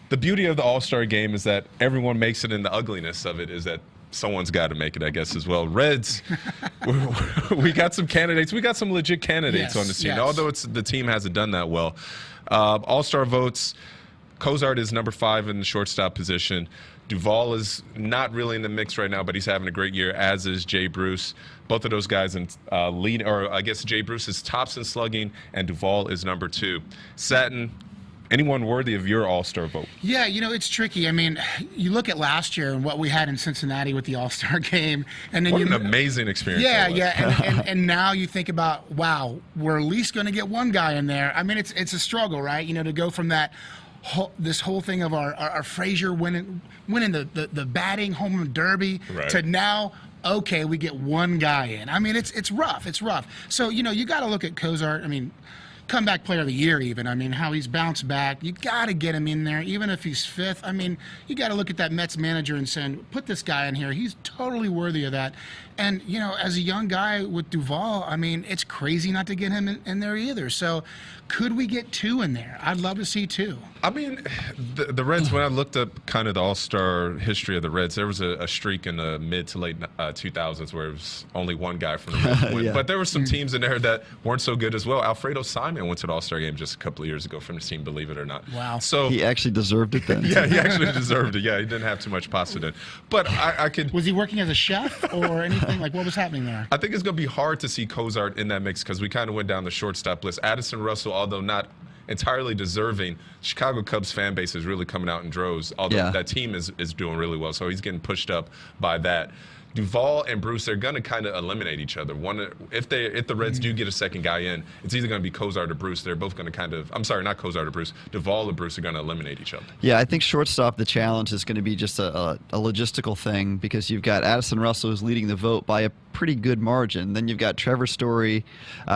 the beauty of the All-Star game is that everyone makes it, and the ugliness of it is that someone's got to make it, I guess, as well. Reds, we got some candidates. We got some legit candidates on the scene, although the team hasn't done that well. All-Star votes, Cozart is number 5 in the shortstop position. Duvall is not really in the mix right now, but he's having a great year, as is Jay Bruce. Both of those guys in lead, or I guess Jay Bruce is tops in slugging, and Duvall is number 2. Satin, anyone worthy of your All-Star vote? Yeah, you know, it's tricky. I mean, you look at last year and what we had in Cincinnati with the All-Star game. And then what an amazing experience. Yeah, yeah. And now you think about, wow, we're at least going to get one guy in there. I mean, it's a struggle, right? You know, to go from that this whole thing of our Frazier winning the batting home run derby to now, okay, we get one guy in. I mean, it's rough. It's rough. So, you know, you got to look at Cozart. I mean, comeback player of the year even. I mean, how he's bounced back. You got to get him in there, even if he's 5th. I mean, you got to look at that Mets manager and saying, put this guy in here. He's totally worthy of that. And, you know, as a young guy with Duvall, I mean, it's crazy not to get him in there either. So could we get 2 in there? I'd love to see 2. I mean, the Reds, when I looked up kind of the All-Star history of the Reds, there was a streak in the mid to late 2000s where it was only one guy from the Reds win. Yeah. But there were some teams in there that weren't so good as well. Alfredo Simon went to the All-Star game just a couple of years ago from the team, believe it or not. Wow. So he actually deserved it then. Yeah, he actually deserved it. Yeah, he didn't have too much pasta then. But I could... Was he working as a chef or anything? Like, what was happening there? I think it's going to be hard to see Cozart in that mix because we kind of went down the shortstop list. Addison Russell, although not entirely deserving, Chicago Cubs fan base is really coming out in droves, although that team is doing really well, so he's getting pushed up by that. Duvall and Bruce, they're going to kind of eliminate each other. If the Reds do get a second guy in, it's either going to be Cozart or Bruce. They're both going to kind of, I'm sorry, not Cozart or Bruce, Duvall or Bruce are going to eliminate each other. Yeah, I think shortstop, the challenge is going to be just a logistical thing because you've got Addison Russell who's leading the vote by a pretty good margin. Then you've got Trevor Story,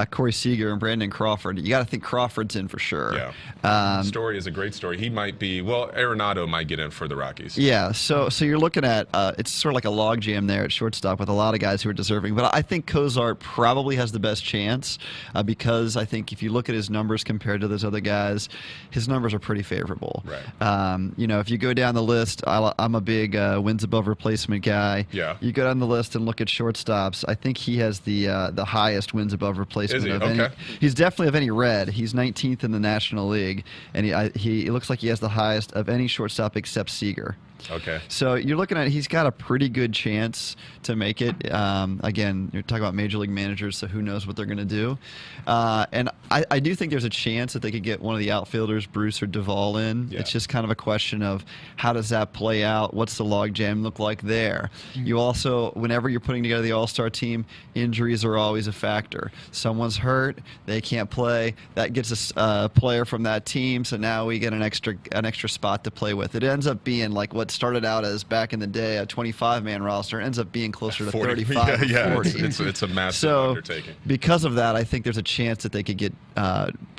Corey Seager, and Brandon Crawford. You got to think Crawford's in for sure. Yeah. Story is a great story. He might be, well, Arenado might get in for the Rockies. Yeah, so you're looking at, it's sort of like a logjam there at shortstop with a lot of guys who are deserving. But I think Cozart probably has the best chance because I think if you look at his numbers compared to those other guys, his numbers are pretty favorable. Right. You know, if you go down the list, I'm a big wins above replacement guy. Yeah. You go down the list and look at shortstops. I think he has the highest wins above replacement. Is he? Of Okay. any. He's definitely of any Red. He's 19th in the National League, and he looks like he has the highest of any shortstop except Seager. Okay. So you're looking at he's got a pretty good chance to make it. Again, you're talking about major league managers, so who knows what they're going to do. And I do think there's a chance that they could get one of the outfielders, Bruce or Duvall, in. Yeah. It's just kind of a question of how does that play out? What's the logjam look like there? You also, whenever you're putting together the All-Star team, injuries are always a factor. Someone's hurt, they can't play. That gets a player from that team, so now we get an extra spot to play with. It ends up being like what started out as back in the day a 25-man roster ends up being closer to 40. 35 yeah, or 40. It's a massive undertaking. Because of that, I think there's a chance that they could get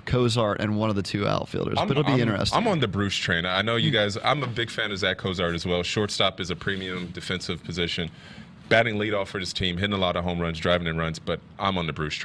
Cozart and one of the 2 outfielders. But it'll be interesting. I'm on the Bruce train. I know you guys. I'm a big fan of Zach Cozart as well. Shortstop is a premium defensive position. Batting leadoff for this team, hitting a lot of home runs, driving in runs. But I'm on the Bruce train.